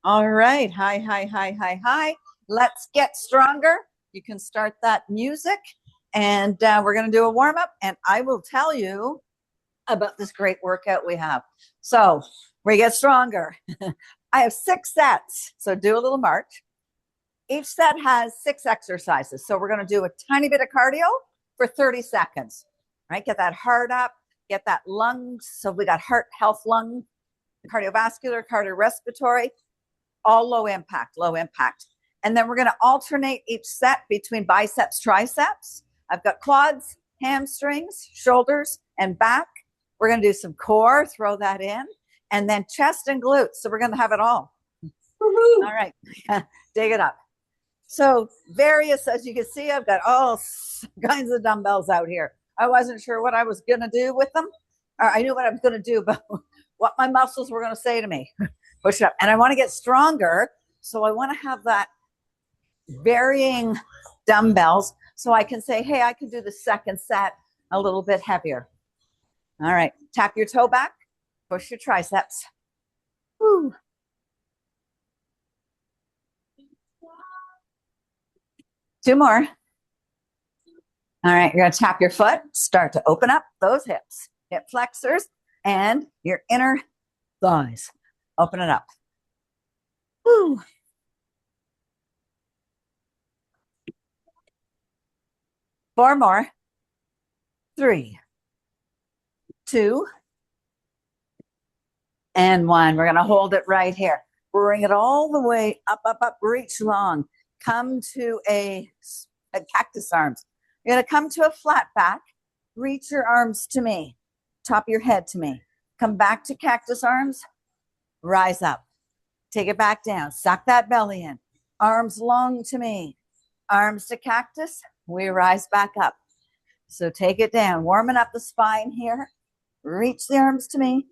All right. Hi, hi, hi, hi, hi. Let's get stronger. You can start that music and we're going to do a warm up and I will tell you about this great workout we have. So we get stronger. I have 6 sets. So do a little march. Each set has 6 exercises. So we're going to do a tiny bit of cardio for 30 seconds, right? Get that heart up, get that lungs. So we got heart, health, lung, cardiovascular, cardiorespiratory, all low impact, low impact. And then we're going to alternate each set between biceps, triceps. I've got quads, hamstrings, shoulders, and back. We're going to do some core, throw that in, and then chest and glutes. So we're going to have it all. Woo-hoo. All right, dig it up. So various, as you can see, I've got all kinds of dumbbells out here. I wasn't sure what I was going to do with them. Or I knew what I was going to do, but what my muscles were going to say to me. Push up. And I want to get stronger. So I want to have that varying dumbbells so I can say, hey, I can do the second set a little bit heavier. All right. Tap your toe back. Push your triceps. Woo. Two more. All right. You're going to tap your foot. Start to open up those hips, hip flexors, and your inner thighs. Open it up. Woo. Four more. 3, 2, and 1. We're going to hold it right here. Bring it all the way up, up, up, reach long. Come to a cactus arms. You're going to come to a flat back. Reach your arms to me. Top your head to me. Come back to cactus arms. Rise up. Take it back down. Suck that belly in. Arms long to me. Arms to cactus. We rise back up. So take it down. Warming up the spine here. Reach the arms to me.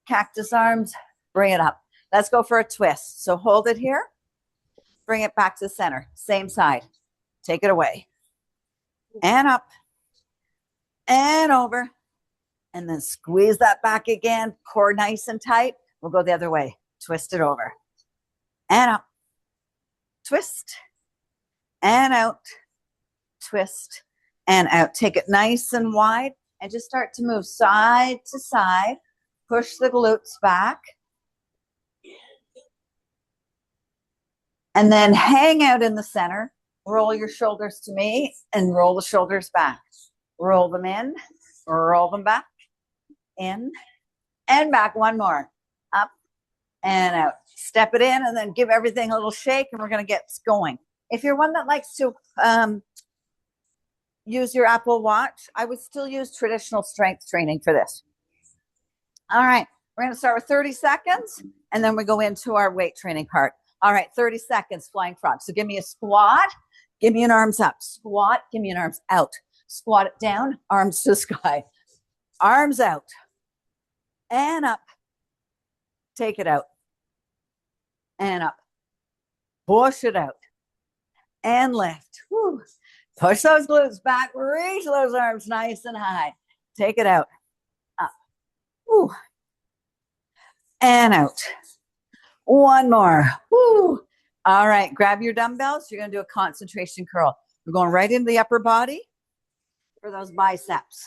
Cactus arms. Bring it up. Let's go for a twist. So hold it here. Bring it back to the center. Same side. Take it away. And up. And over. And then squeeze that back again. Core nice and tight. We'll go the other way. Twist it over. And up. Twist. And out. Twist. And out. Take it nice and wide. And just start to move side to side. Push the glutes back. And then hang out in the center. Roll your shoulders to me and roll the shoulders back. Roll them in. Roll them back. In and back. One more. Up and out. Step it in and then give everything a little shake and we're going to get going. If you're one that likes to use your Apple Watch, I would still use traditional strength training for this. All right. We're going to start with 30 seconds and then we go into our weight training part. All right. 30 seconds, flying frog. So give me a squat. Give me an arms up. Squat. Give me an arms out. Squat it down. Arms to the sky. Arms out. And up. Take it out. And up. Push it out. And lift. Woo. Push those glutes back. Reach those arms nice and high. Take it out. Up. Woo. And out. One more. Woo. All right. Grab your dumbbells. You're going to do a concentration curl. We're going right into the upper body for those biceps.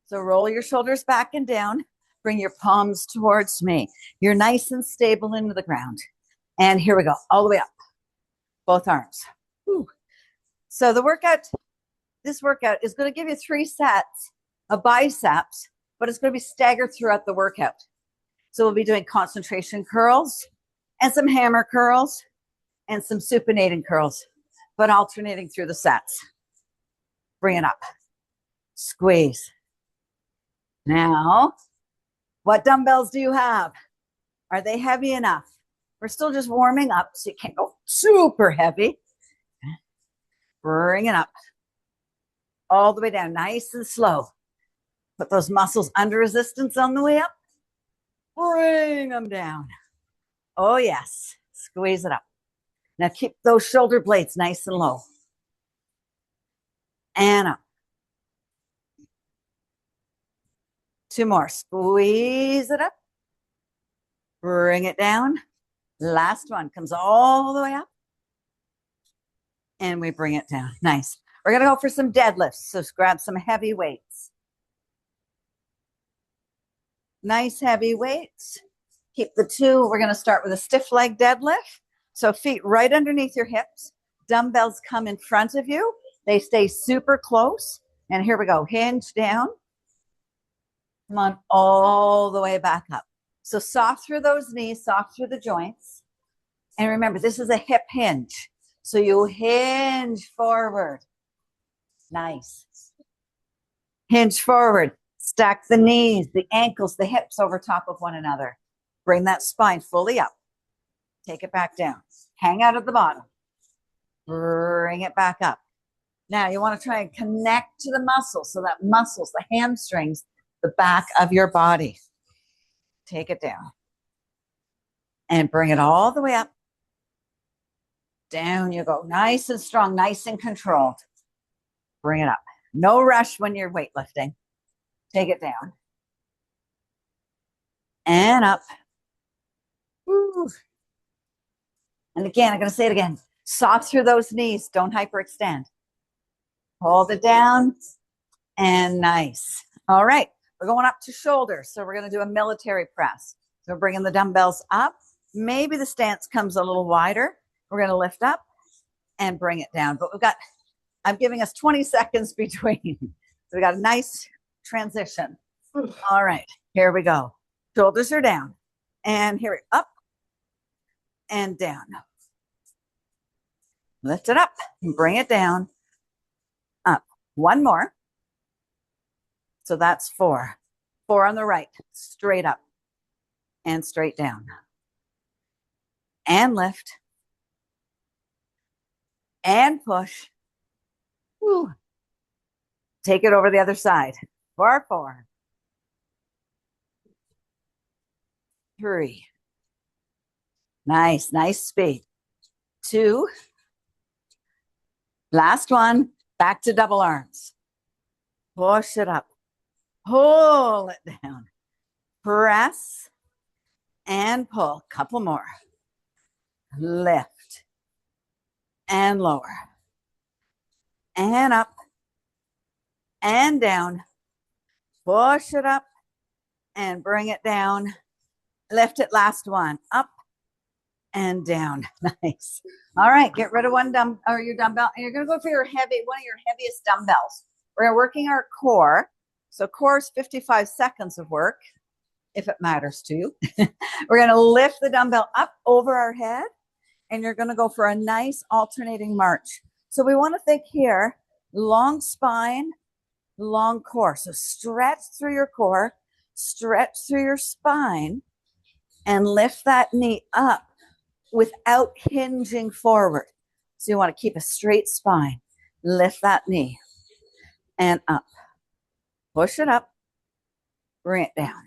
So roll your shoulders back and down. Bring your palms towards me. You're nice and stable into the ground. And here we go. All the way up. Both arms. Woo. So this workout is going to give you 3 sets of biceps, but it's going to be staggered throughout the workout. So we'll be doing concentration curls and some hammer curls and some supinating curls, but alternating through the sets. Bring it up. Squeeze. Now, what dumbbells do you have? Are they heavy enough? We're still just warming up, so you can't go super heavy. Bring it up. All the way down, nice and slow. Put those muscles under resistance on the way up. Bring them down. Oh, yes. Squeeze it up. Now keep those shoulder blades nice and low. And up. 2 more. Squeeze it up. Bring it down. Last one comes all the way up. And we bring it down. Nice. We're going to go for some deadlifts. So grab some heavy weights. Nice heavy weights. Keep the two. We're going to start with a stiff leg deadlift. So feet right underneath your hips. Dumbbells come in front of you. They stay super close. And here we go. Hinge down. Come on, all the way back up. So soft through those knees, soft through the joints. And remember, this is a hip hinge. So you hinge forward. Nice. Hinge forward. Stack the knees, the ankles, the hips over top of one another. Bring that spine fully up. Take it back down. Hang out at the bottom. Bring it back up. Now you want to try and connect to the muscles. So that muscles, the hamstrings, the back of your body. Take it down. And bring it all the way up. Down you go. Nice and strong, nice and controlled. Bring it up. No rush when you're weightlifting. Take it down. And up. Woo. And again, I'm going to say it again. Soft through those knees. Don't hyperextend. Hold it down. And nice. All right. We're going up to shoulders. So we're going to do a military press. So we're bringing the dumbbells up. Maybe the stance comes a little wider. We're going to lift up and bring it down. But I'm giving us 20 seconds between. So we got a nice transition. All right. Here we go. Shoulders are down. And here, up and down. Lift it up and bring it down. Up. One more. So that's 4. 4 on the right. Straight up and straight down. And lift. And push. Woo. Take it over the other side. 4, 4. 3. Nice, nice speed. 2. Last one. Back to double arms. Push it up. Pull it down. Press and pull. Couple more. Lift and lower. And up and down. Push it up and bring it down. Lift it, last one. Up and down. Nice. All right, get rid of your dumbbell. And you're going to go for one of your heaviest dumbbells. We're working our core. So core is 55 seconds of work, if it matters to you. We're going to lift the dumbbell up over our head, and you're going to go for a nice alternating march. So we want to think here, long spine, long core. So stretch through your core, stretch through your spine, and lift that knee up without hinging forward. So you want to keep a straight spine. Lift that knee and up. Push it up. Bring it down.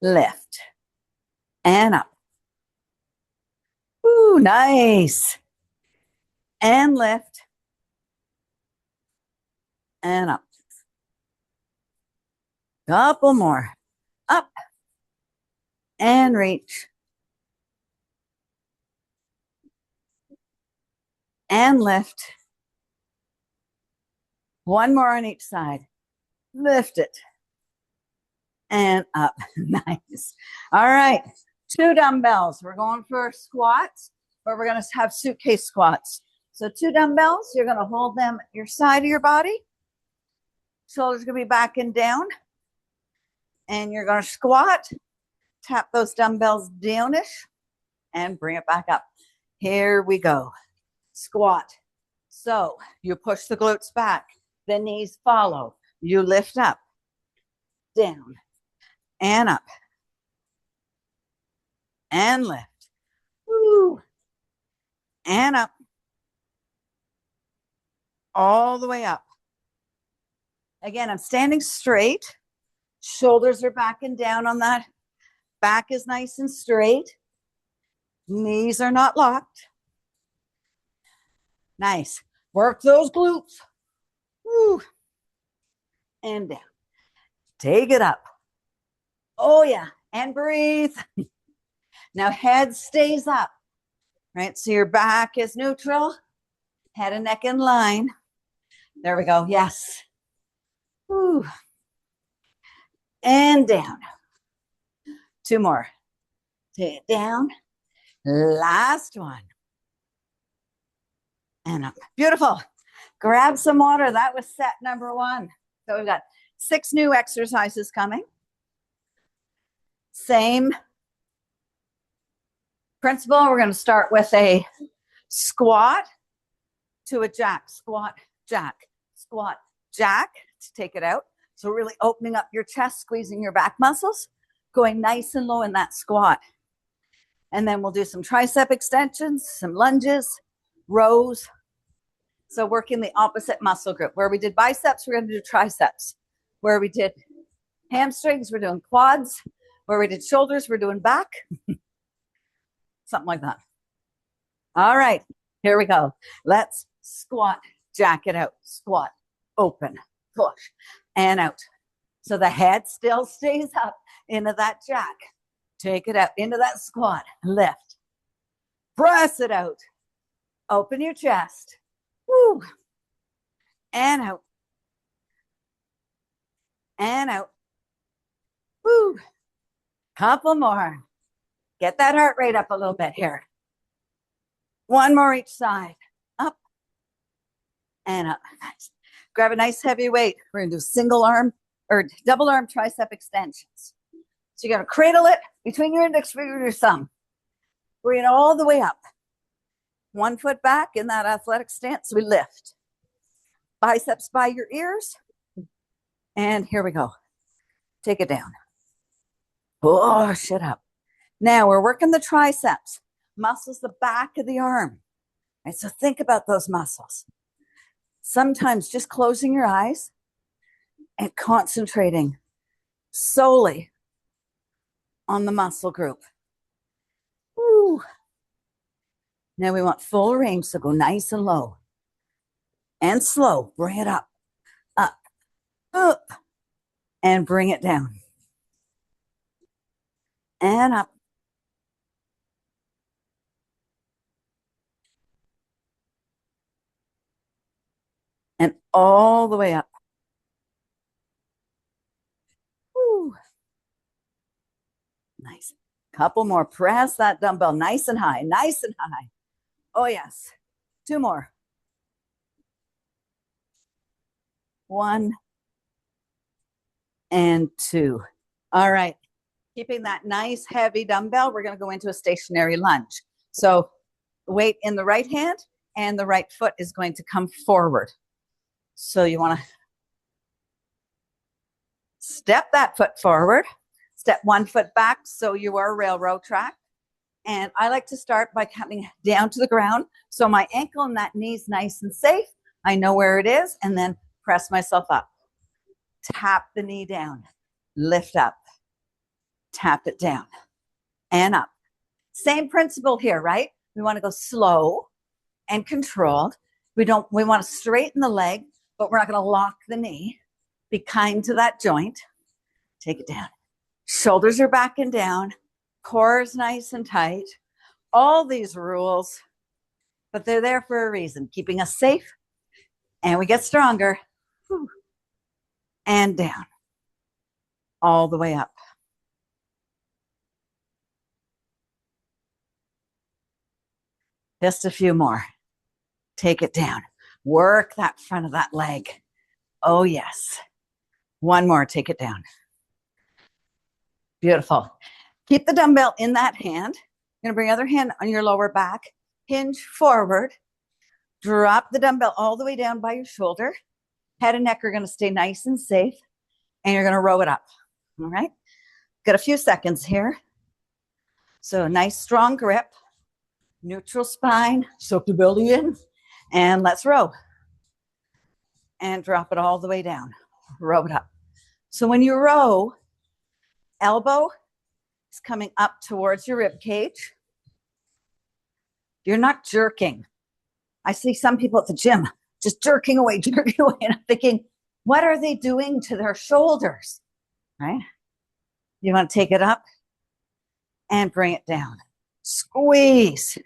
Lift and up. Ooh, nice. And lift and up. Couple more. Up and reach. And lift. One more on each side. Lift it. And up. Nice. All right. 2 dumbbells. We're going for squats, but we're going to have suitcase squats. So 2 dumbbells. You're going to hold them at your side of your body. Shoulders going to be back and down. And you're going to squat. Tap those dumbbells downish and bring it back up. Here we go. Squat. So you push the glutes back. The knees follow. You lift up, down, and up, and lift. Woo. And up. All the way up. Again, I'm standing straight. Shoulders are back and down on that. Back is nice and straight. Knees are not locked. Nice. Work those glutes. Woo. And down. Take it up. Oh, yeah. And breathe. Now head stays up, right? So your back is neutral, head and neck in line. There we go. Yes. Woo. And down. 2 more. Take it down. Last one. And up. Beautiful. Grab some water. That was set number 1. So we've got 6 new exercises coming. Same principle. We're going to start with a squat to a jack. Squat, jack. Squat, jack to take it out. So really opening up your chest, squeezing your back muscles, going nice and low in that squat. And then we'll do some tricep extensions, some lunges, rows. So working the opposite muscle group. Where we did biceps, we're going to do triceps. Where we did hamstrings, we're doing quads. Where we did shoulders, we're doing back. Something like that. All right, here we go. Let's squat, jack it out. Squat, open, push, and out. So the head still stays up into that jack. Take it out into that squat. Lift. Press it out. Open your chest. Woo. And out. And out. Woo. Couple more. Get that heart rate up a little bit here. 1 more each side. Up. And up. Grab a nice heavy weight. We're going to do single arm or double arm tricep extensions. So you're going to cradle it between your index finger and your thumb. Bring it all the way up. 1 foot back in that athletic stance. We lift. Biceps by your ears. And here we go. Take it down. Push it up. Now we're working the triceps. Muscles the back of the arm. Right, so think about those muscles. Sometimes just closing your eyes and concentrating solely on the muscle group. Woo. Now we want full range, so go nice and low and slow. Bring it up, up, up, and bring it down. And up. And all the way up. Woo. Nice. Couple more. Press that dumbbell nice and high, nice and high. Oh, yes. 2 more. 1 and 2. All right. Keeping that nice heavy dumbbell, we're going to go into a stationary lunge. So weight in the right hand and the right foot is going to come forward. So you want to step that foot forward, step 1 foot back so you are railroad track. And I like to start by coming down to the ground. So my ankle and that knee's nice and safe. I know where it is, and then press myself up. Tap the knee down, lift up, tap it down and up. Same principle here, right? We want to go slow and controlled. We want to straighten the leg, but we're not going to lock the knee. Be kind to that joint. Take it down. Shoulders are back and down. Core is nice and tight. All these rules, but they're there for a reason, keeping us safe. And we get stronger. Whew. And down. All the way up. Just a few more. Take it down. Work that front of that leg. Oh, yes. 1 more. Take it down. Beautiful. Keep the dumbbell in that hand. You're going to bring the other hand on your lower back. Hinge forward. Drop the dumbbell all the way down by your shoulder. Head and neck are going to stay nice and safe. And you're going to row it up. All right. Got a few seconds here. So nice strong grip. Neutral spine. Soak the belly in. And let's row. And drop it all the way down. Row it up. So when you row, elbow is coming up towards your rib cage. You're not jerking. I see some people at the gym just jerking away. And I'm thinking, what are they doing to their shoulders? Right? You want to take it up and bring it down. Squeeze.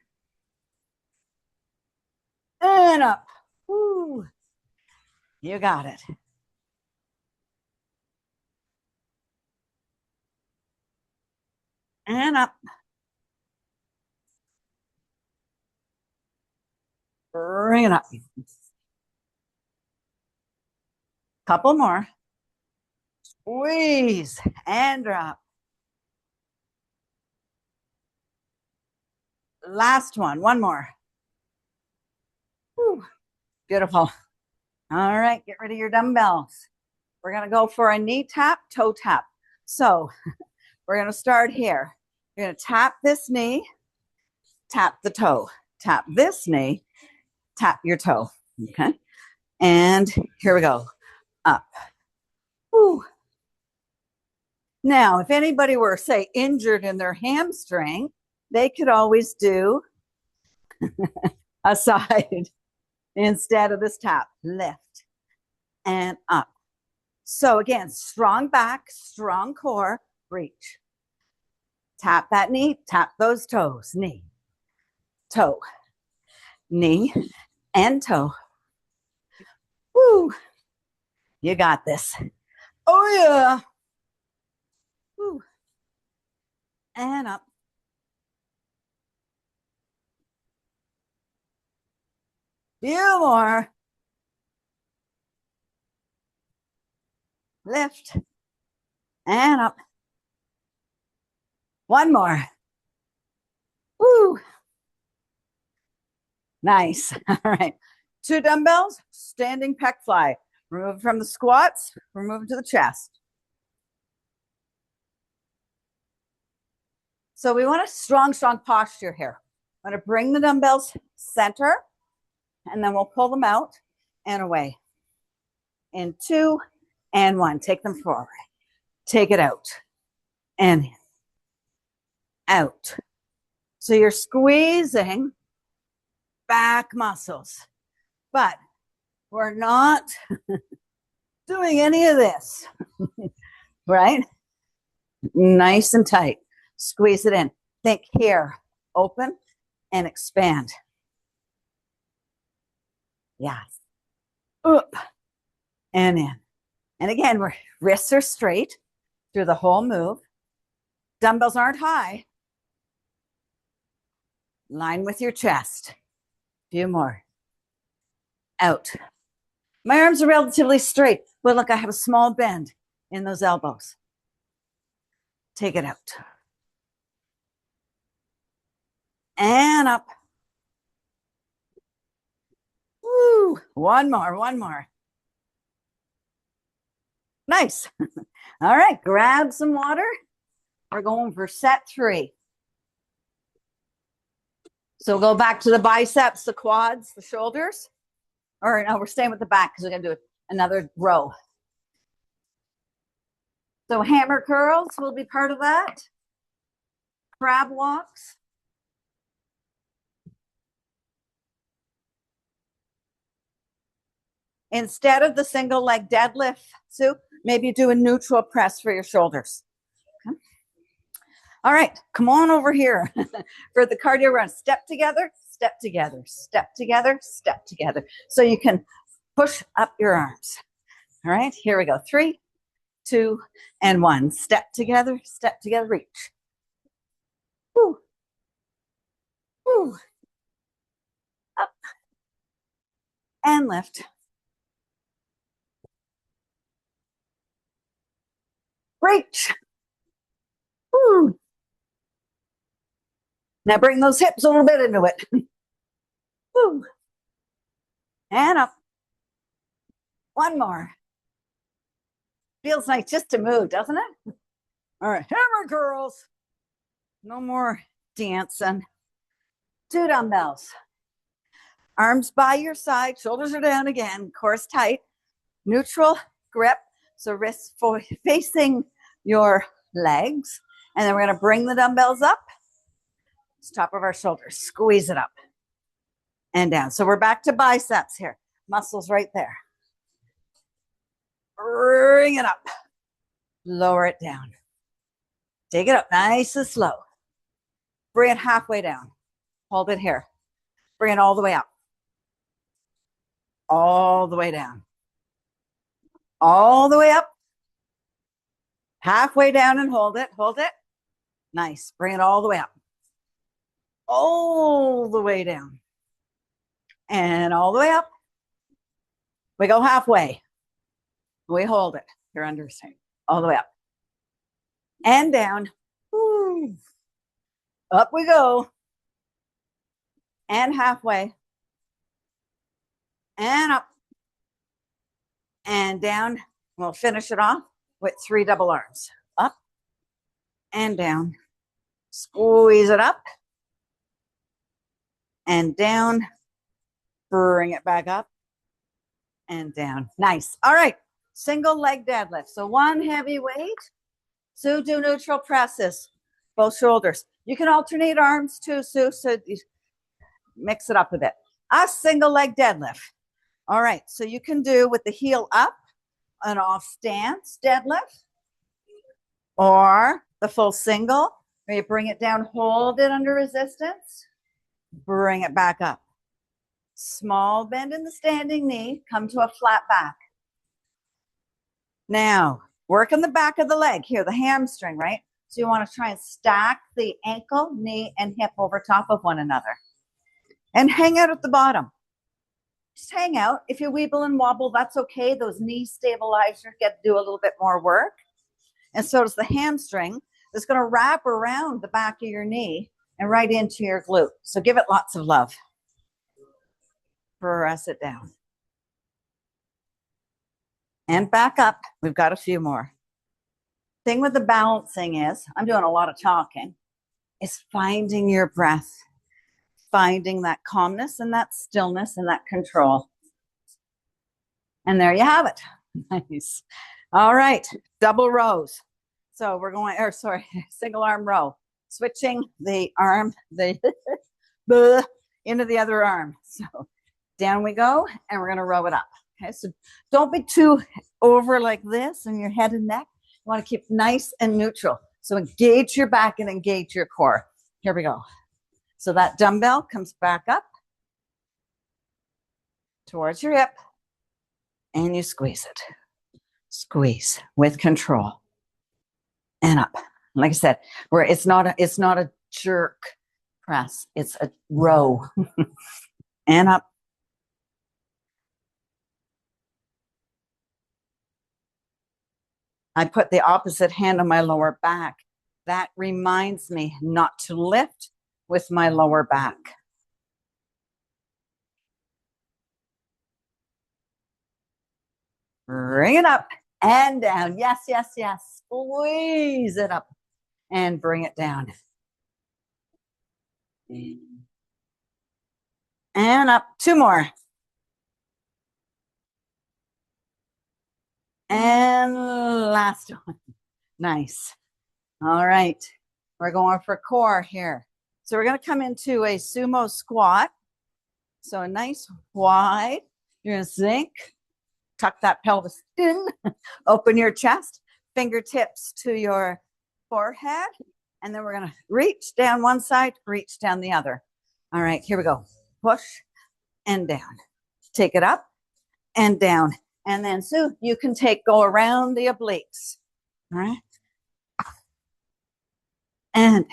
And up. Woo. You got it. And up. Bring it up. Couple more. Squeeze and drop. Last one more. Whew. Beautiful. All right, get rid of your dumbbells. We're going to go for a knee tap, toe tap. So we're going to start here. You're going to tap this knee, tap the toe, tap this knee, tap your toe. Okay. And here we go. Up. Whew. Now, if anybody were, say, injured in their hamstring, they could always do a side instead of this tap. Lift and up. So again, strong back, strong core, reach. Tap that knee, tap those toes, knee, toe, knee, and toe. Woo! You got this. Oh, yeah. Woo. And up. Few more. Lift and up. One more. Woo. Nice. All right. 2 dumbbells, standing pec fly. Remove from the squats, remove to the chest. So we want a strong posture here. I'm going to bring the dumbbells center, and then we'll pull them out and away. In 2 and 1. Take them forward. Take it out. And in. Out. So you're squeezing back muscles. But we're not doing any of this. Right? Nice and tight. Squeeze it in. Think here. Open and expand. Yes. Up and in. And again, wrists are straight through the whole move. Dumbbells aren't high. Line with your chest. Few more. Out. My arms are relatively straight, but look, I have a small bend in those elbows. Take it out. And up. Woo. One more. Nice. All right, grab some water. We're going for set 3. So we'll go back to the biceps, the quads, the shoulders. Or no, we're staying with the back because we're going to do another row. So hammer curls will be part of that. Crab walks. Instead of the single leg deadlift, Sue, maybe do a neutral press for your shoulders. Okay. All right, come on over here for the cardio run. Step together, step together, step together, step together. So you can push up your arms. All right, here we go. 3, 2, and 1. Step together, reach. Woo. Woo. Up. And lift. Reach. Woo. Now bring those hips a little bit into it. Woo. And up. One more. Feels nice just to move, doesn't it? All right, hammer girls. No more dancing. 2 dumbbells. Arms by your side, shoulders are down again, core tight. Neutral grip, so wrists facing your legs. And then we're going to bring the dumbbells up. It's top of our shoulders. Squeeze it up and down. So we're back to biceps here. Muscles right there. Bring it up. Lower it down. Take it up nice and slow. Bring it halfway down. Hold it here. Bring it all the way up. All the way down. All the way up. Halfway down and hold it. Hold it. Nice. Bring it all the way up. All the way down. And all the way up. We go halfway. We hold it. You're understanding. All the way up. And down. Woo. Up we go. And halfway. And up. And down. We'll finish it off with 3 double arms. Up and down. Squeeze it up and down. Bring it back up and down. Nice. All right. Single leg deadlift. So one heavy weight. So do neutral presses, both shoulders. You can alternate arms too, Sue, so you mix it up a bit. A single leg deadlift. All right. So you can do with the heel up, an off stance deadlift, or the full single, where you bring it down, hold it under resistance, bring it back up. Small bend in the standing knee, come to a flat back. Now, work on the back of the leg here, the hamstring, right? So you want to try and stack the ankle, knee, and hip over top of one another. And hang out at the bottom. Just hang out. If you weeble and wobble, that's okay. Those knee stabilizers get to do a little bit more work. And so does the hamstring. It's going to wrap around the back of your knee and right into your glute. So give it lots of love. Press it down. And back up. We've got a few more. Thing with the balancing is, I'm doing a lot of talking, is finding your breath. Finding that calmness and that stillness and that control. And there you have it. Nice. All right. Double rows. So we're going, or sorry, single arm row. Switching the arm, the into the other arm. So down we go, and we're going to row it up. Okay. So don't be too over like this in your head and neck. You want to keep nice and neutral. So engage your back and engage your core. Here we go. So that dumbbell comes back up towards your hip and you squeeze it. Squeeze with control and up. Like I said, where it's not a jerk press, it's a row and up. I put the opposite hand on my lower back. That reminds me not to lift with my lower back. Bring it up and down. Yes, yes, yes. Squeeze it up and bring it down. And up. 2 more. And last one. Nice. All right. We're going for core here. So we're going to come into a sumo squat. So a nice wide. You're going to sink. Tuck that pelvis in. Open your chest. Fingertips to your forehead. And then we're going to reach down one side, reach down the other. All right, here we go. Push and down. Take it up and down. And then, Sue, you can go around the obliques. All right. And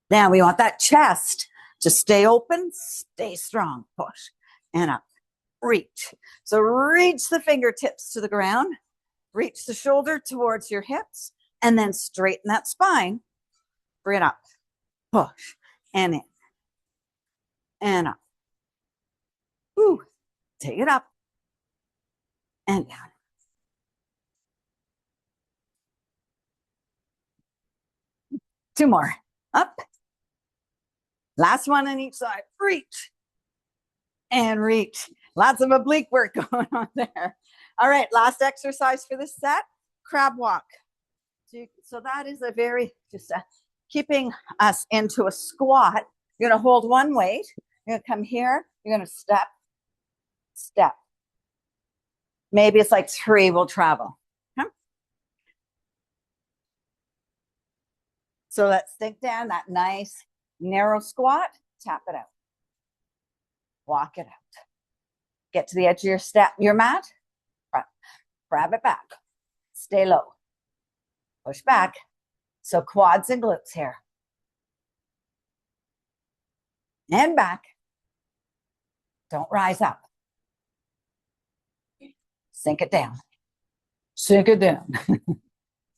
now we want that chest to stay open, stay strong. Push and up. Reach. So reach the fingertips to the ground. Reach the shoulder towards your hips. And then straighten that spine. Bring it up. Push and in. And up. Woo. Take it up. And down. Two more. Up. Last one on each side. Reach. And reach. Lots of oblique work going on there. All right, last exercise for this set. Crab walk. So that is a very, just keeping us into a squat. You're going to hold one weight. You're going to come here. You're going to step, step. Maybe it's like 3 will travel. Okay? So let's sink down that nice narrow squat, tap it out. Walk it out. Get to the edge of your mat, grab it back. Stay low. Push back. So quads and glutes here. And back. Don't rise up. Sink it down. Sink it down.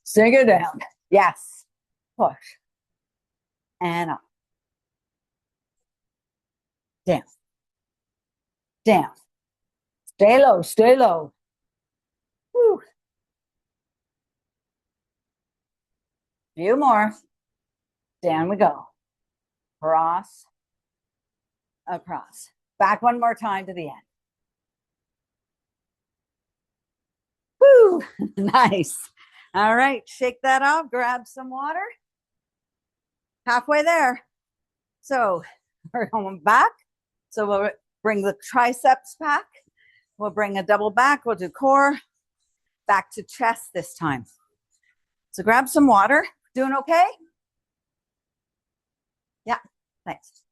Sink it down. Yes. Push. And up. Down. Down. Stay low. Stay low. Woo. Few more. Down we go. Cross. Across. Back one more time to the end. Woo! Nice. All right, shake that off, grab some water. Halfway there. So we're going back. So we'll bring the triceps back. We'll bring a double back. We'll do core. Back to chest this time. So grab some water. Doing okay? Yeah, thanks.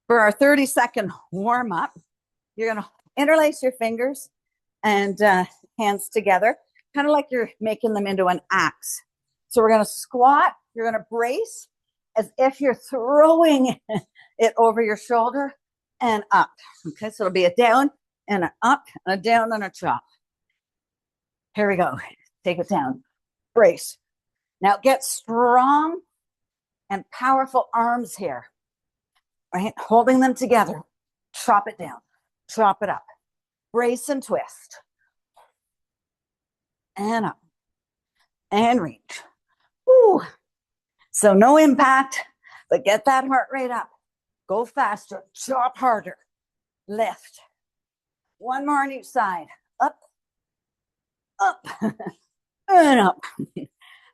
For our 30-second warm up, you're going to interlace your fingers and hands together, kind of like you're making them into an axe. So we're going to squat. You're going to brace as if you're throwing it over your shoulder and up. Okay, so it'll be a down and an up, and a down and a chop. Here we go. Take it down. Brace. Now get strong and powerful arms here. Right? Holding them together. Chop it down. Chop it up. Brace and twist. And up. And reach. Woo. So no impact, but get that heart rate up. Go faster. Chop harder. Lift. One more on each side. Up. Up. And up.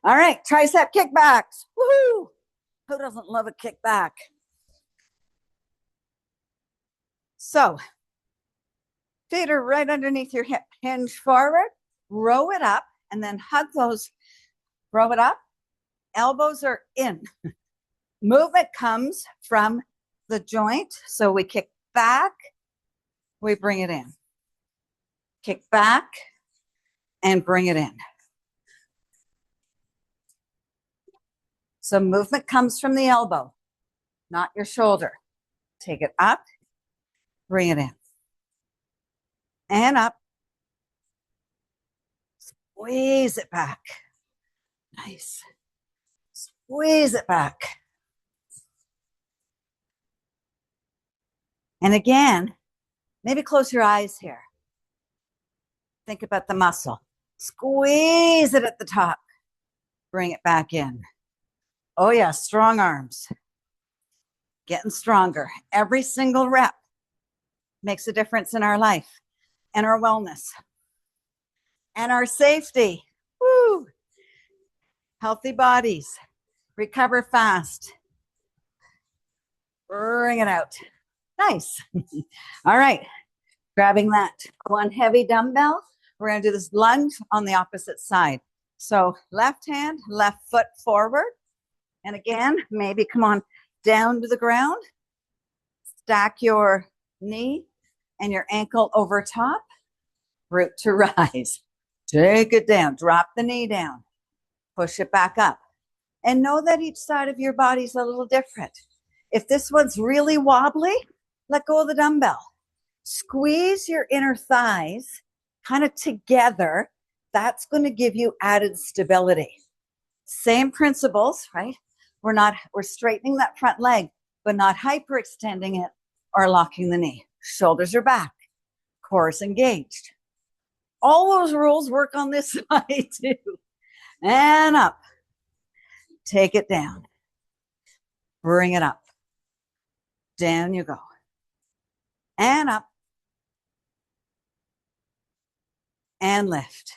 All right. Tricep kickbacks. Woohoo. Who doesn't love a kickback? So, feet are right underneath your hip. Hinge forward, row it up, and then hug those. Row it up. Elbows are in. Movement comes from the joint. So we kick back, we bring it in. Kick back and bring it in. So movement comes from the elbow, not your shoulder. Take it up. Bring it in. And up. Squeeze it back. Nice. Squeeze it back. And again, maybe close your eyes here. Think about the muscle. Squeeze it at the top. Bring it back in. Oh yeah, strong arms. Getting stronger. Every single rep makes a difference in our life and our wellness and our safety. Woo! Healthy bodies. Recover fast. Bring it out. Nice. All right. Grabbing that one heavy dumbbell. We're going to do this lunge on the opposite side. So left hand, left foot forward. And again, maybe come on down to the ground. Stack your knee and your ankle over top. Root to rise. Take it down. Drop the knee down. Push it back up. And know that each side of your body is a little different. If this one's really wobbly, let go of the dumbbell. Squeeze your inner thighs kind of together. That's going to give you added stability. Same principles, right? We're straightening that front leg, but not hyperextending it or locking the knee. Shoulders are back. Core is engaged. All those rules work on this side too. And up. Take it down. Bring it up. Down you go. And up. And lift.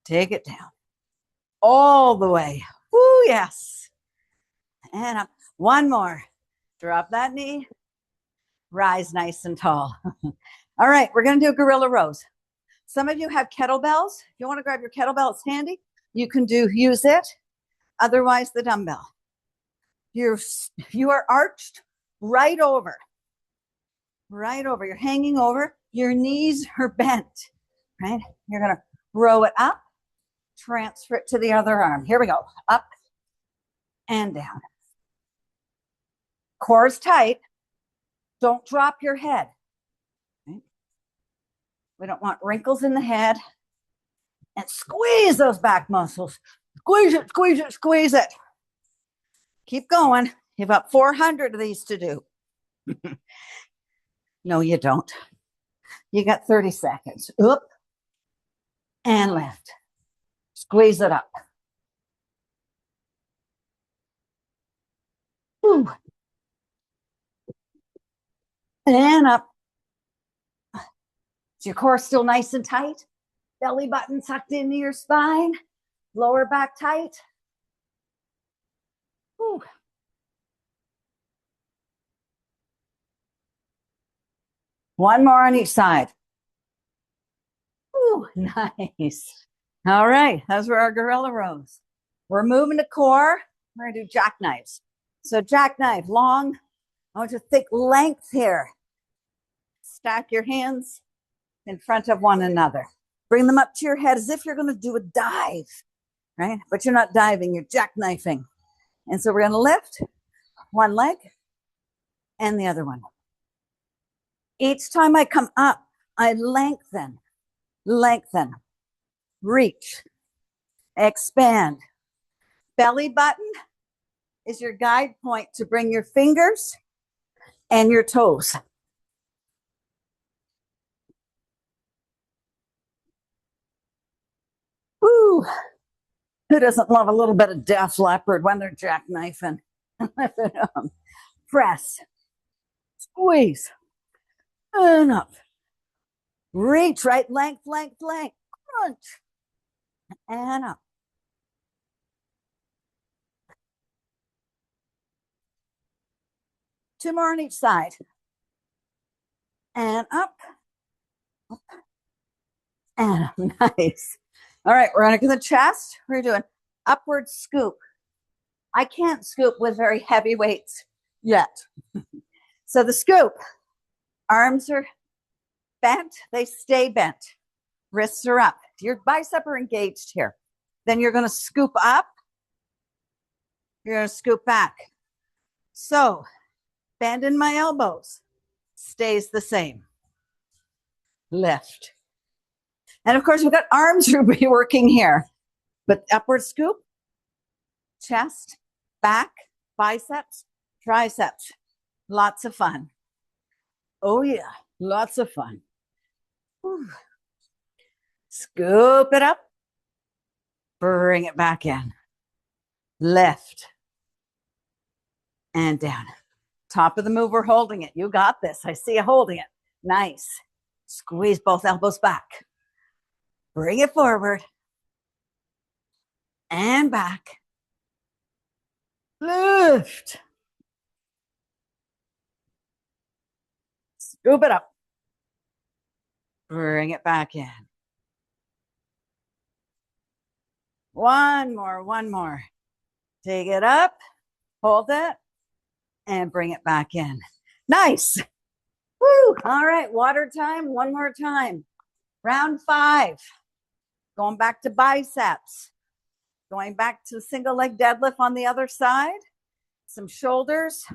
Take it down. All the way. Woo, yes. And up. One more. Drop that knee. Rise nice and tall. All right, we're going to do gorilla rows. Some of you have kettlebells. If you want to grab your kettlebell, it's handy. You can use it. Otherwise, the dumbbell. You are arched right over. Right over. You're hanging over. Your knees are bent, right? You're going to row it up, transfer it to the other arm. Here we go. Up and down. Core is tight. Don't drop your head. Right? We don't want wrinkles in the head. And squeeze those back muscles. Squeeze it, squeeze it, squeeze it. Keep going. You've got 400 of these to do. No, you don't. You got 30 seconds. Up and left. Squeeze it up. Ooh. And up. Is your core still nice and tight? Belly button tucked into your spine. Lower back tight. Ooh. One more on each side. Ooh, nice. All right, those were our gorilla rows. We're moving to core. We're going to do jackknives. So jackknife, long. I want you to think length here. Stack your hands in front of one another. Bring them up to your head as if you're going to do a dive, right? But you're not diving, you're jackknifing. And so we're going to lift one leg and the other one. Each time I come up, I lengthen, reach, expand. Belly button is your guide point to bring your fingers and your toes. Ooh, who doesn't love a little bit of Def Leppard when they're jackknifing? Press, squeeze, and up. Reach, right? Length, crunch, and up. Two more on each side. And up. And up. Nice. All right, we're going to do the chest. We're doing upward scoop. I can't scoop with very heavy weights yet. So the scoop, arms are bent, they stay bent. Wrists are up. Your biceps are engaged here. Then you're going to scoop up. You're going to scoop back. So bend in my elbows. Stays the same. Lift. And of course, we've got arms working here. But upward scoop, chest, back, biceps, triceps. Lots of fun. Oh, yeah. Lots of fun. Whew. Scoop it up. Bring it back in. Lift. And down. Top of the move, we're holding it. You got this. I see you holding it. Nice. Squeeze both elbows back. Bring it forward. And back. Lift. Scoop it up. Bring it back in. One more. Take it up, hold it, and bring it back in. Nice. Woo. All right, water time, one more time. Round 5. Going back to biceps. Going back to single leg deadlift on the other side. Some shoulders,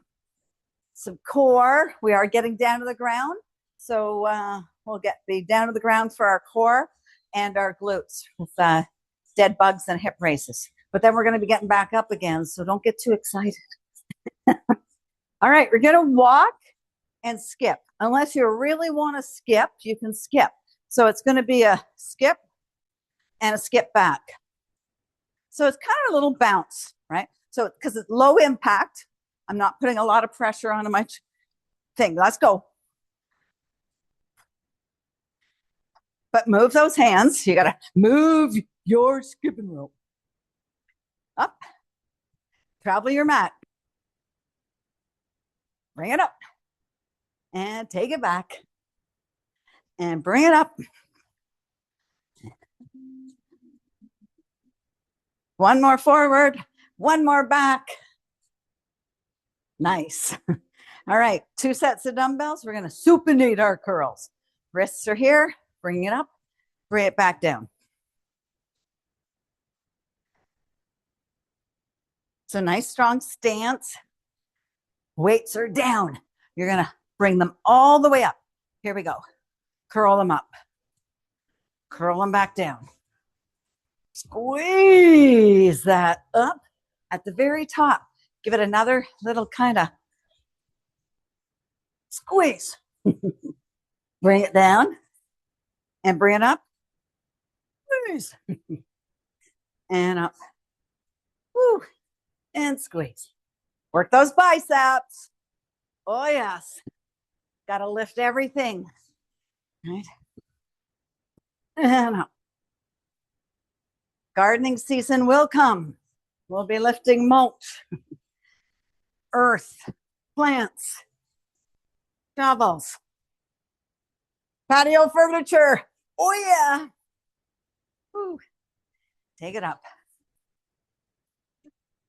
some core. We are getting down to the ground. So we'll be down to the ground for our core and our glutes with dead bugs and hip raises. But then we're going to be getting back up again. So don't get too excited. All right, we're going to walk and skip. Unless you really want to skip, you can skip. So it's going to be a skip and a skip back. So it's kind of a little bounce, right? So because it's low impact, I'm not putting a lot of pressure on my thing. Let's go. But move those hands. You got to move your skipping rope. Up. Travel your mat. Bring it up. And take it back. And bring it up. One more forward, one more back. Nice. All right, 2 sets of dumbbells. We're going to supinate our curls. Wrists are here. Bring it up. Bring it back down. So nice, strong stance. Weights are down. You're going to bring them all the way up. Here we go. Curl them up. Curl them back down. Squeeze that up at the very top. Give it another little kind of squeeze. Bring it down and bring it up. Squeeze. And up. Woo. And squeeze. Work those biceps. Oh, yes. Got to lift everything. Right. And up. Gardening season will come. We'll be lifting mulch, earth, plants, shovels, patio furniture. Oh, yeah. Woo. Take it up.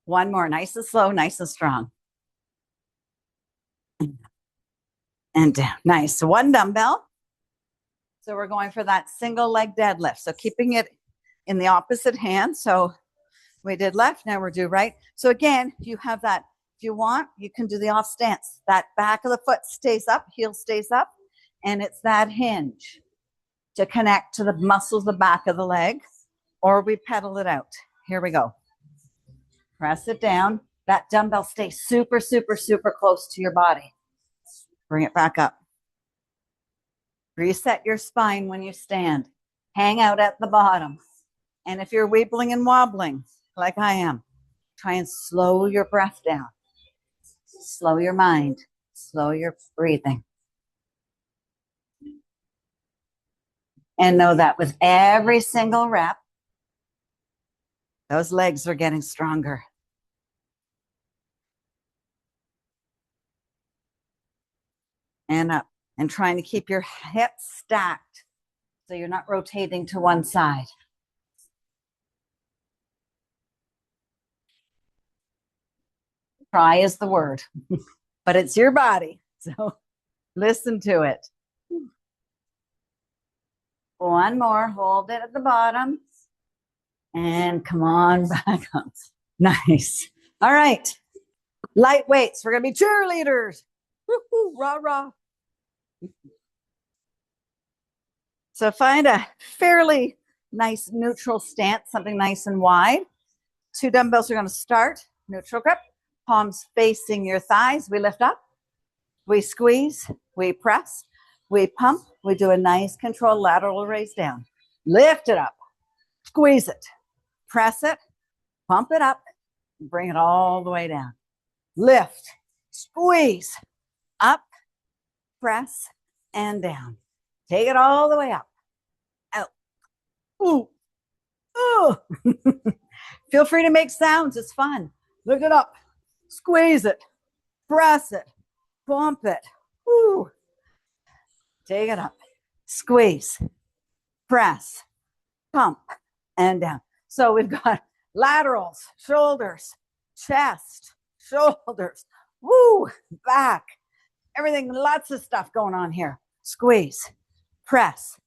One more, nice and slow, nice and strong. And down. Nice. One dumbbell. So we're going for that single leg deadlift. So keeping it in the opposite hand. So we did left, now we're do right. So again, you have that. If you want, you can do the off stance. That back of the foot stays up, heel stays up, and it's that hinge to connect to the muscles, the back of the leg, or we pedal it out. Here we go. Press it down. That dumbbell stays super, super, super close to your body. Bring it back up. Reset your spine when you stand. Hang out at the bottom. And if you're wibbling and wobbling, like I am, try and slow your breath down. Slow your mind. Slow your breathing. And know that with every single rep, those legs are getting stronger. And up. And trying to keep your hips stacked so you're not rotating to one side. Try is the word, but it's your body. So listen to it. One more. Hold it at the bottom. And come on back up. Nice. All right. Light weights. We're going to be cheerleaders. Woo-hoo, rah, rah. So find a fairly nice neutral stance, something nice and wide. 2 dumbbells are going to start. Neutral grip. Palms facing your thighs. We lift up. We squeeze. We press. We pump. We do a nice controlled lateral raise down. Lift it up. Squeeze it. Press it. Pump it up. Bring it all the way down. Lift. Squeeze. Up. Press. And down. Take it all the way up. Out. Ooh. Ooh. Feel free to make sounds. It's fun. Look it up. Squeeze it. Press it. Pump it. Ooh. Take it up. Squeeze. Press. Pump. And down. So we've got laterals, shoulders, chest, shoulders, woo, back. Everything, lots of stuff going on here. Squeeze, press,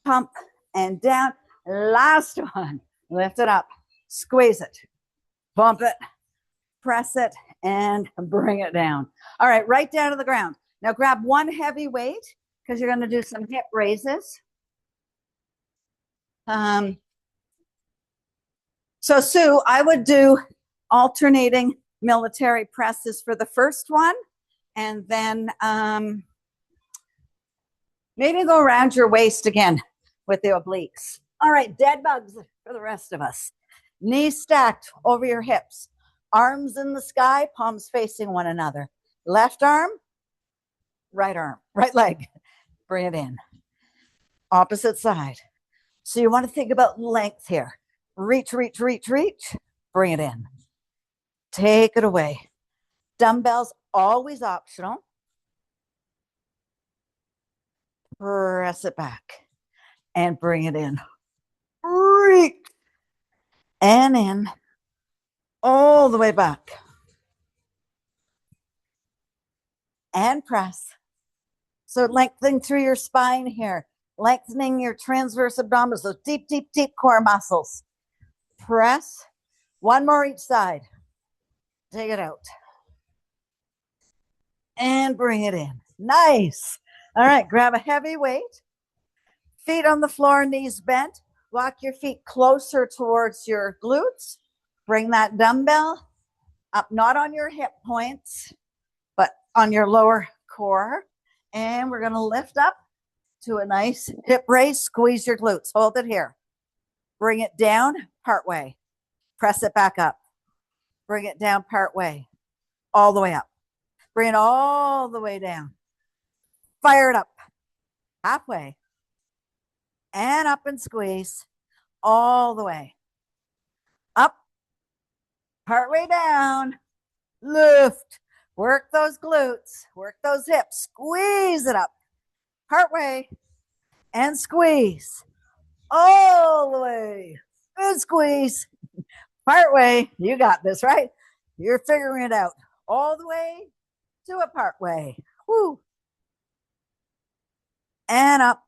pump, and down. Last one. Lift it up. Squeeze it. Bump it. Press it. And bring it down. All right, right down to the ground. Now grab one heavy weight because you're going to do some hip raises. So Sue, I would do alternating military presses for the first one. And then maybe go around your waist again with the obliques. All right, dead bugs for the rest of us. Knees stacked over your hips. Arms in the sky, palms facing one another. Left arm, right leg. Bring it in. Opposite side. So you want to think about length here. Reach, reach, reach, reach. Bring it in. Take it away. Dumbbells, always optional. Press it back and bring it in. Reach. and in, all the way back. And press. So lengthening through your spine here, lengthening your transverse abdominals, those deep, deep, deep core muscles. Press. One more each side. Take it out. And bring it in. Nice. All right, grab a heavy weight. Feet on the floor, knees bent. Walk your feet closer towards your glutes. Bring that dumbbell up, not on your hip points, but on your lower core. And we're going to lift up to a nice hip raise. Squeeze your glutes. Hold it here. Bring it down part way. Press it back up. Bring it down part way. All the way up. Bring it all the way down. Fire it up. Halfway. And up and squeeze. All the way. Up. Part way down. Lift. Work those glutes. Work those hips. Squeeze it up. Part way. And squeeze. All the way. And squeeze. Part way. You got this, right? You're figuring it out. All the way to a part way. Woo. And up.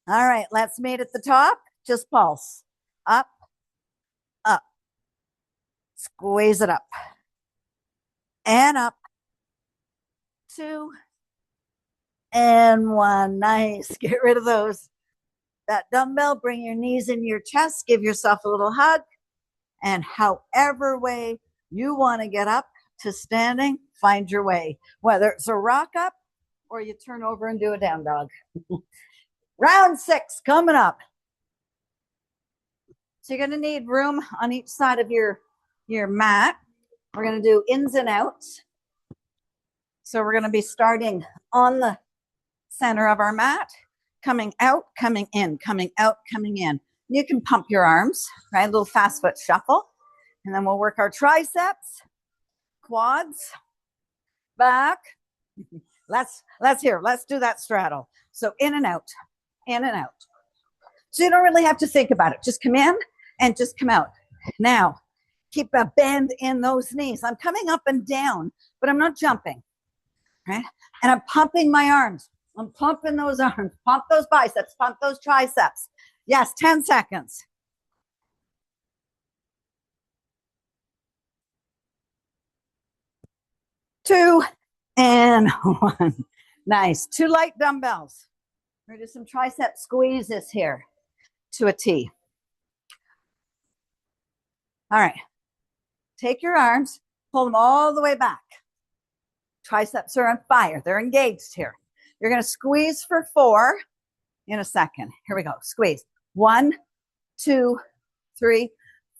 All right, let's meet at the top. Just pulse. Up, up. Squeeze it up. And up. 2 and 1. Nice. Get rid of those. That dumbbell, bring your knees in your chest. Give yourself a little hug. And however way you want to get up to standing, find your way. Whether it's a rock up or you turn over and do a down dog. Round 6 coming up. So you're going to need room on each side of your mat. We're going to do ins and outs. So we're going to be starting on the center of our mat, coming out, coming in, coming out, coming in. You can pump your arms, right? A little fast foot shuffle. And then we'll work our triceps, quads, back. Let's do that straddle. So in and out, in and out. So you don't really have to think about it. Just come in and just come out. Now, keep a bend in those knees. I'm coming up and down, but I'm not jumping, right? And I'm pumping my arms. I'm pumping those arms. Pump those biceps. Pump those triceps. Yes, 10 seconds. Two and 1. Nice. 2 light dumbbells. We're going to do some tricep squeezes here to a T. All right. Take your arms, pull them all the way back. Triceps are on fire. They're engaged here. You're going to squeeze for 4 in a second. Here we go. Squeeze. 1, 2, 3,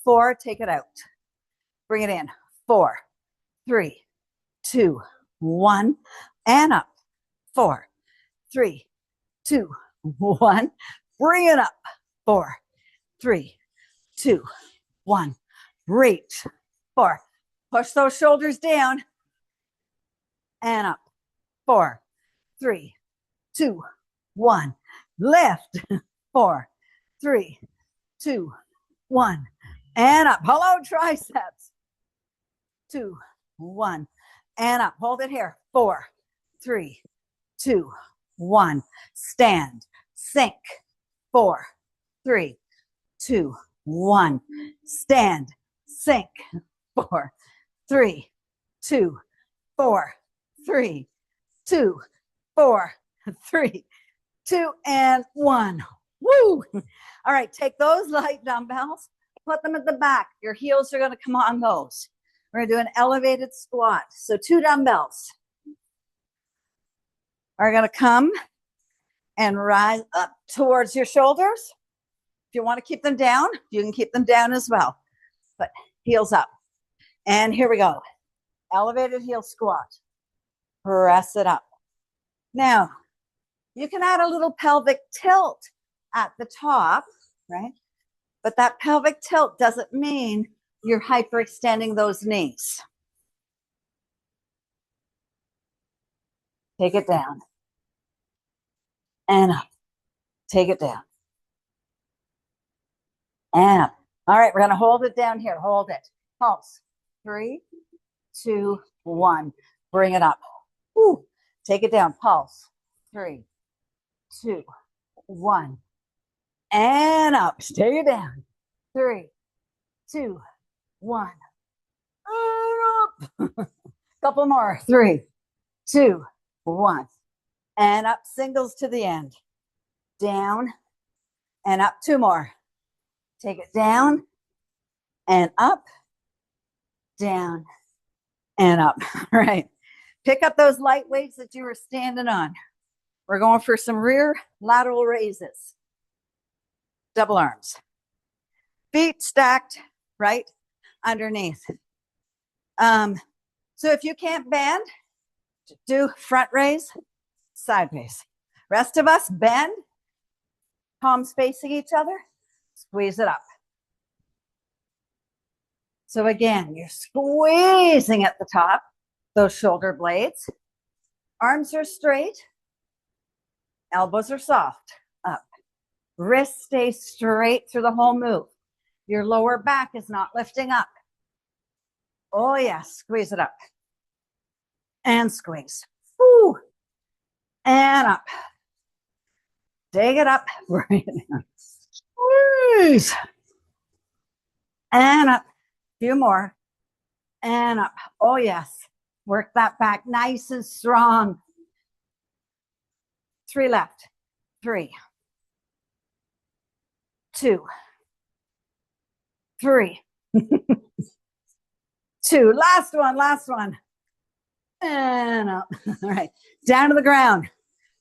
4. Take it out. Bring it in. 4, 3, 2, 1. And up. 4, 3, 2, 1. Bring it up. 4, 3, 2, 1. Reach. 4. Push those shoulders down. And up. 4, 3, 2, 1. Lift. 4, 3, 2, 1. And up. Hello, triceps. 2, 1. And up. Hold it here. 4, 3, 2, 1. Stand. Sink. 4, 3, 2, 1. Stand. Sink. 4, 3, 2, 4, 3, 2, 4, 3, 2, and 1. Woo! All right, take those light dumbbells, put them at the back. Your heels are going to come on those. We're going to do an elevated squat. So 2 dumbbells are going to come and rise up towards your shoulders. If you want to keep them down, you can keep them down as well. But heels up. And here we go. Elevated heel squat. Press it up. Now, you can add a little pelvic tilt at the top, right? But that pelvic tilt doesn't mean you're hyperextending those knees. Take it down. And up. Take it down. And up. All right, we're going to hold it down here. Hold it. Pulse. 3, 2, 1. Bring it up. Woo. Take it down. Pulse. 3, 2, 1. And up. Take it down. 3, 2, 1. And up. Couple more. 3, 2, 1. And up. Singles to the end. Down and up. 2 more. Take it down and up, down and up. All right. Pick up those light weights that you were standing on. We're going for some rear lateral raises. Double arms. Feet stacked right underneath. So if you can't bend, do front raise, side raise. Rest of us bend, palms facing each other, squeeze it up. So again, you're squeezing at the top, those shoulder blades. Arms are straight. Elbows are soft, up. Wrists stay straight through the whole move. Your lower back is not lifting up. Oh yes, squeeze it up. And squeeze. Woo. And up. Take it up. Bring it down. Squeeze. And up. Few more. And up. Oh yes. Work that back nice and strong. 3 left. 3, 2, 3. 2. Last one, last one. And up. All right. Down to the ground.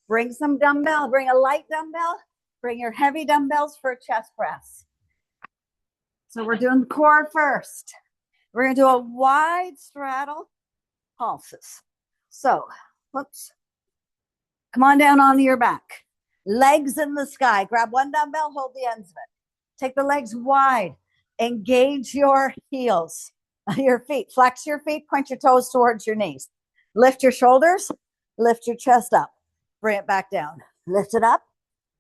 Bring some dumbbell. Bring a light dumbbell. Bring your heavy dumbbells for a chest press. So we're doing the core first. We're going to do a wide straddle pulses. So, whoops. Come on down onto your back. Legs in the sky. Grab one dumbbell, hold the ends of it. Take the legs wide. Engage your heels, your feet. Flex your feet, point your toes towards your knees. Lift your shoulders, lift your chest up. Bring it back down. Lift it up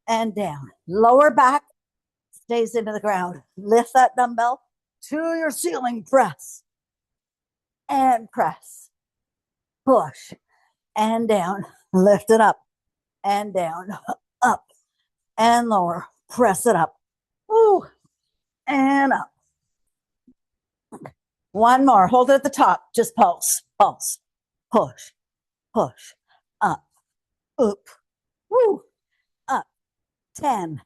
and down. Lower back stays into the ground. Lift that dumbbell to your ceiling. Press and press. Push and down. Lift it up and down. Up and lower. Press it up. Ooh. And up. One more. Hold it at the top. Just pulse. Pulse. Push. Push. Up. Up. Woo. Up. 10.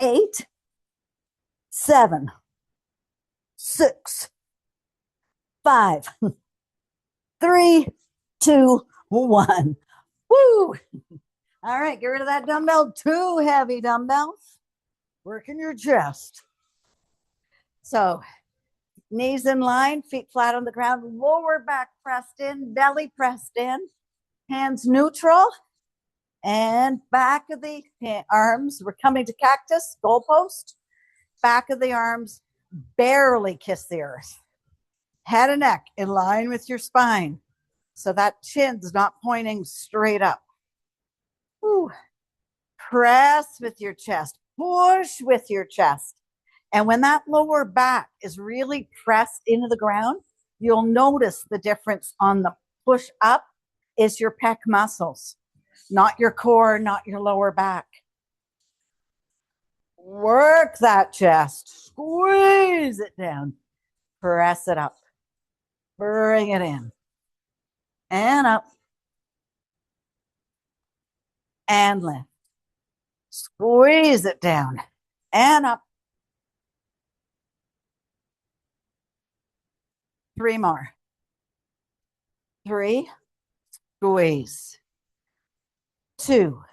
8. 7. 6. 5. 3, 2, 1. Woo. All right. Get rid of that dumbbell. 2 heavy dumbbells. Working your chest. So knees in line, feet flat on the ground, lower back pressed in, belly pressed in, hands neutral, and back of the arms. We're coming to cactus, goalpost. Back of the arms barely kiss the earth. Head and neck in line with your spine. So that chin's not pointing straight up. Ooh. Press with your chest. Push with your chest. And when that lower back is really pressed into the ground, you'll notice the difference on the push up is your pec muscles, not your core, not your lower back. Work that chest. Squeeze it down. Press it up. Bring it in. And up. And lift. Squeeze it down. And up. 3 more. 3. Squeeze. 2.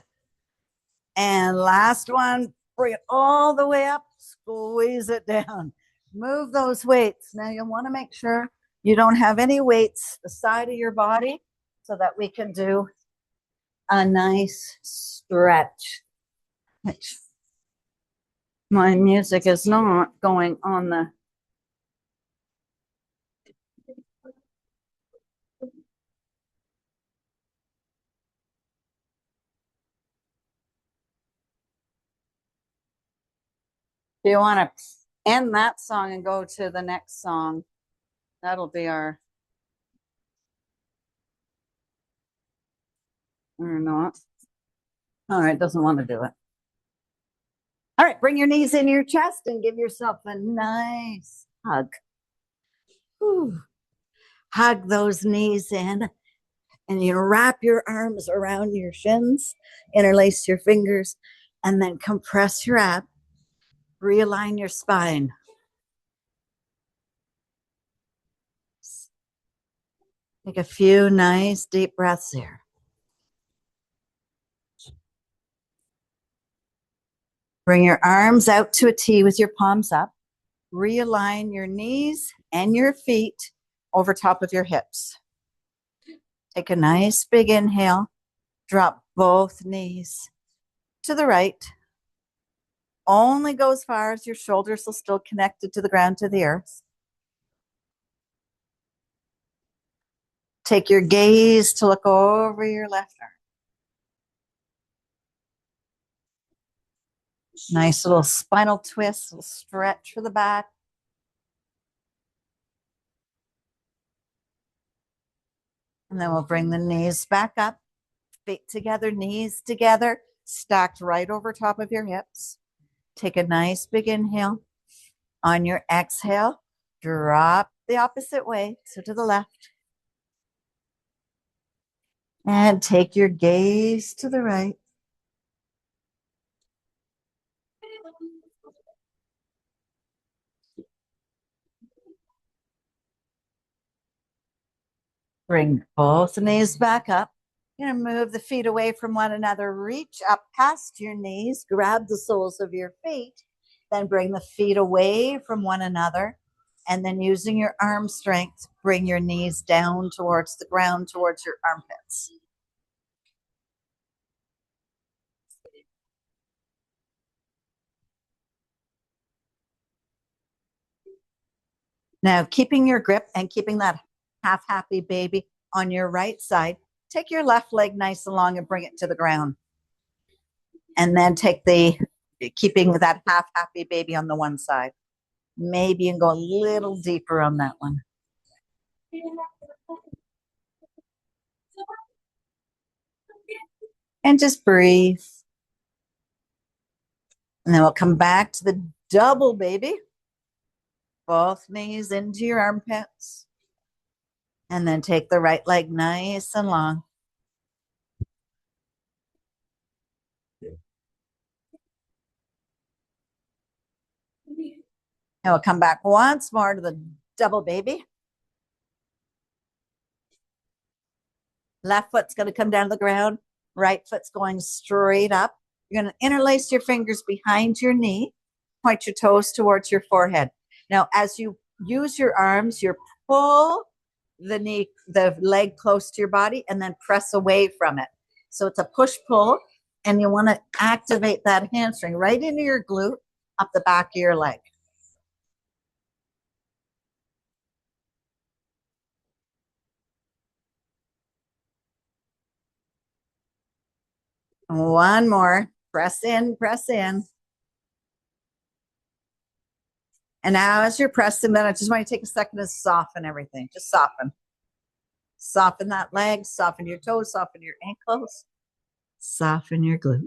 And last one. Bring it all the way up. Squeeze it down. Move those weights. Now you'll want to make sure you don't have any weights the side of your body so that we can do a nice stretch. My music is not going on the Do you want to end that song and go to the next song? That'll be our, or not. All right, doesn't want to do it. All right, bring your knees in your chest and give yourself a nice hug. Whew. Hug those knees in, and you wrap your arms around your shins, interlace your fingers, and then compress your abs. Realign your spine. Take a few nice deep breaths here. Bring your arms out to a T with your palms up. Realign your knees and your feet over top of your hips. Take a nice big inhale. Drop both knees to the right. Only go as far as your shoulders are still connected to the ground, to the earth. Take your gaze to look over your left arm. Nice little spinal twist, little stretch for the back. And then we'll bring the knees back up, feet together, knees together, stacked right over top of your hips. Take a nice big inhale. On your exhale, drop the opposite way, so to the left. And take your gaze to the right. Bring both knees back up. You're going to move the feet away from one another. Reach up past your knees. Grab the soles of your feet. Then bring the feet away from one another. And then using your arm strength, bring your knees down towards the ground, towards your armpits. Now, keeping your grip and keeping that half happy baby on your right side, take your left leg nice and long and bring it to the ground. And then keeping that half happy baby on the one side. Maybe and go a little deeper on that one. And just breathe. And then we'll come back to the double baby. Both knees into your armpits. And then take the right leg nice and long. And we'll come back once more to the double baby. Left foot's going to come down to the ground. Right foot's going straight up. You're going to interlace your fingers behind your knee. Point your toes towards your forehead. Now, as you use your arms, you pull the leg close to your body and then press away from it. So it's a push-pull, and you want to activate that hamstring right into your glute up the back of your leg. One more. Press in, press in. And now as you're pressing, then I just want you to take a second to soften everything. Just soften. Soften that leg, soften your toes, soften your ankles, soften your glute.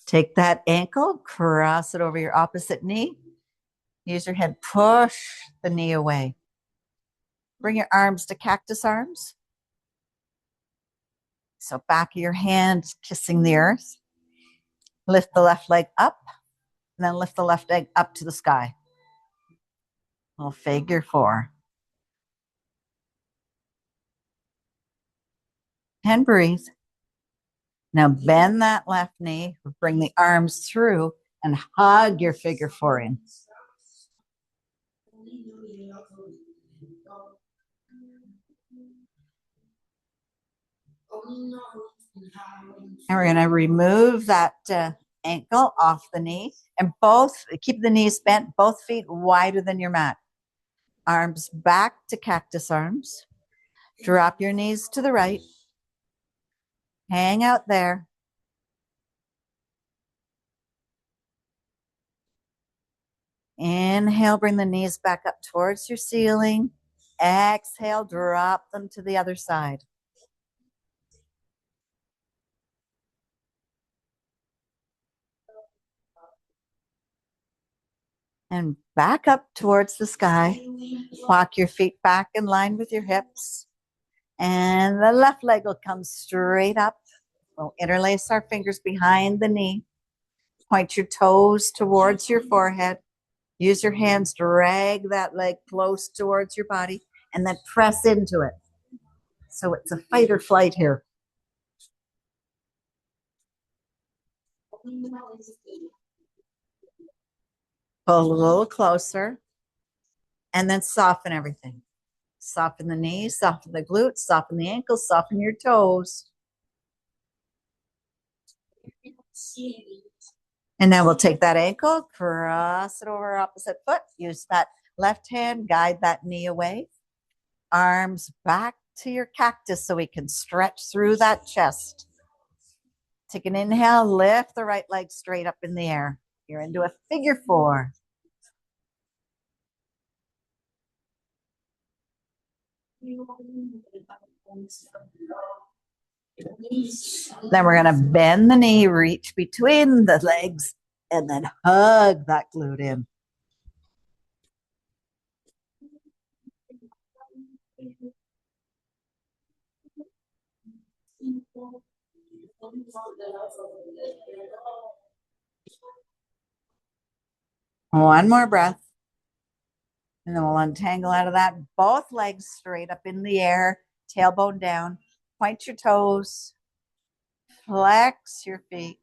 Take that ankle, cross it over your opposite knee. Use your head, push the knee away. Bring your arms to cactus arms. So back of your hand kissing the earth. Lift the left leg up, and then lift the left leg up to the sky. Little figure four. And breathe. Now bend that left knee, bring the arms through, and hug your figure four in. And we're going to remove that ankle off the knee, and keep the knees bent, both feet wider than your mat. Arms back to cactus arms. Drop your knees to the right. Hang out there. Inhale, bring the knees back up towards your ceiling. Exhale, drop them to the other side. And back up towards the sky. Walk your feet back in line with your hips. And the left leg will come straight up. We'll interlace our fingers behind the knee. Point your toes towards your forehead. Use your hands, drag that leg close towards your body, and then press into it. So it's a fight or flight here. Pull a little closer, and then soften everything. Soften the knees, soften the glutes, soften the ankles, soften your toes. And now we'll take that ankle, cross it over opposite foot. Use that left hand, guide that knee away. Arms back to your cactus so we can stretch through that chest. Take an inhale, lift the right leg straight up in the air. You're into a figure four. Then we're going to bend the knee, reach between the legs, and then hug that glute in. One more breath. And then we'll untangle out of that. Both legs straight up in the air, tailbone down. Point your toes. Flex your feet.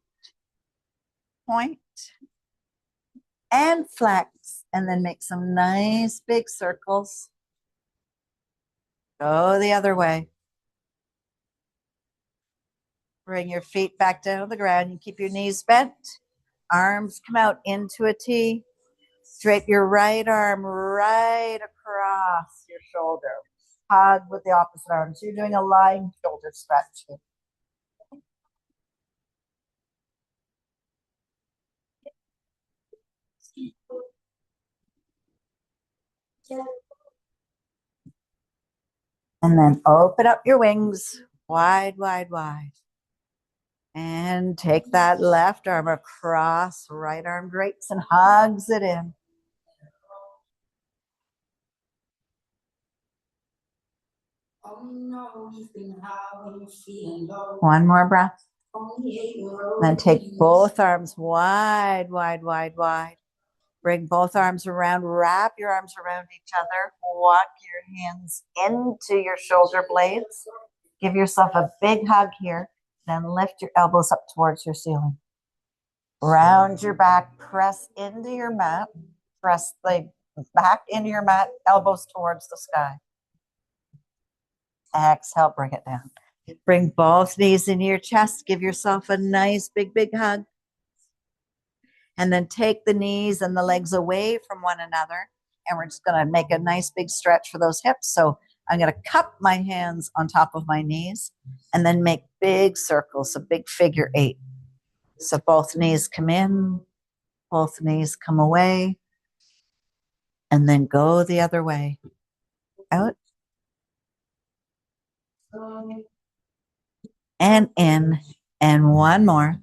Point and flex. And then make some nice big circles. Go the other way. Bring your feet back down to the ground. You keep your knees bent. Arms come out into a T. Drape your right arm right across your shoulder. Hug with the opposite arm. So you're doing a lying shoulder stretch. And then open up your wings wide, wide, wide. And take that left arm across, right arm drapes and hugs it in. One more breath. Then take both arms wide, wide, wide, wide. Bring both arms around, wrap your arms around each other. Walk your hands into your shoulder blades. Give yourself a big hug here. Then lift your elbows up towards your ceiling. Round your back, press into your mat. Press the back into your mat, elbows towards the sky. Exhale, bring it down. Bring both knees into your chest. Give yourself a nice big, big hug. And then take the knees and the legs away from one another. And we're just going to make a nice big stretch for those hips. So I'm going to cup my hands on top of my knees and then make big circles, a big figure eight. So both knees come in, both knees come away, and then go the other way. Out. And in. And one more.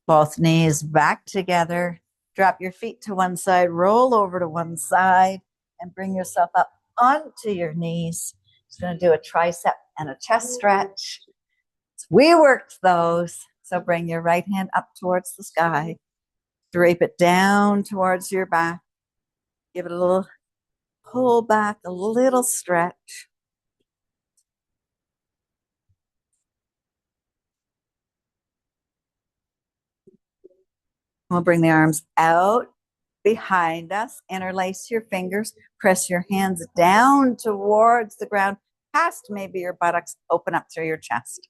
Both knees back together. Drop your feet to one side, roll over to one side, and bring yourself up onto your knees. Just going to do a tricep and a chest stretch. We worked those. So bring your right hand up towards the sky. Drape it down towards your back. Give it a little pull back, a little stretch. We'll bring the arms out behind us. Interlace your fingers. Press your hands down towards the ground, past maybe your buttocks. Open up through your chest.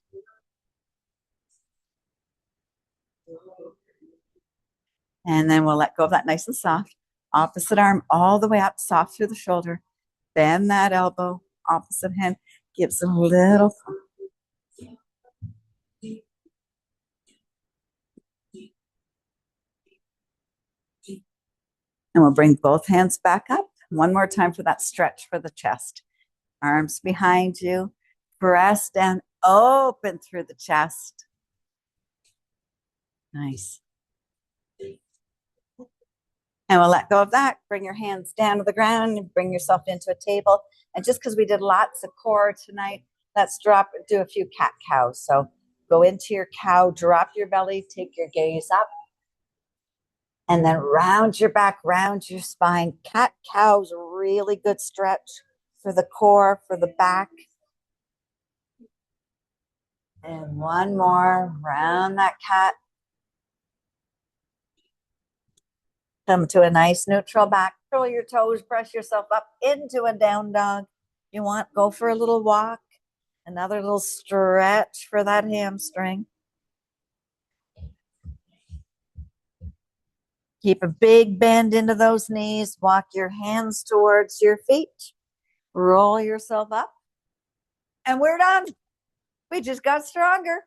And then we'll let go of that nice and soft. Opposite arm all the way up, soft through the shoulder. Bend that elbow. Opposite hand gives a little. And we'll bring both hands back up. One more time for that stretch for the chest. Arms behind you. Press down, open through the chest. Nice. And we'll let go of that. Bring your hands down to the ground and bring yourself into a table. And just because we did lots of core tonight, let's do a few cat cows. So go into your cow, drop your belly, take your gaze up. And then round your back, round your spine. Cat cow's a really good stretch for the core, for the back. And one more, round that cat. Come to a nice neutral back. Curl your toes, brush yourself up into a down dog. You want, go for a little walk. Another little stretch for that hamstring. Keep a big bend into those knees. Walk your hands towards your feet. Roll yourself up. And we're done. We just got stronger.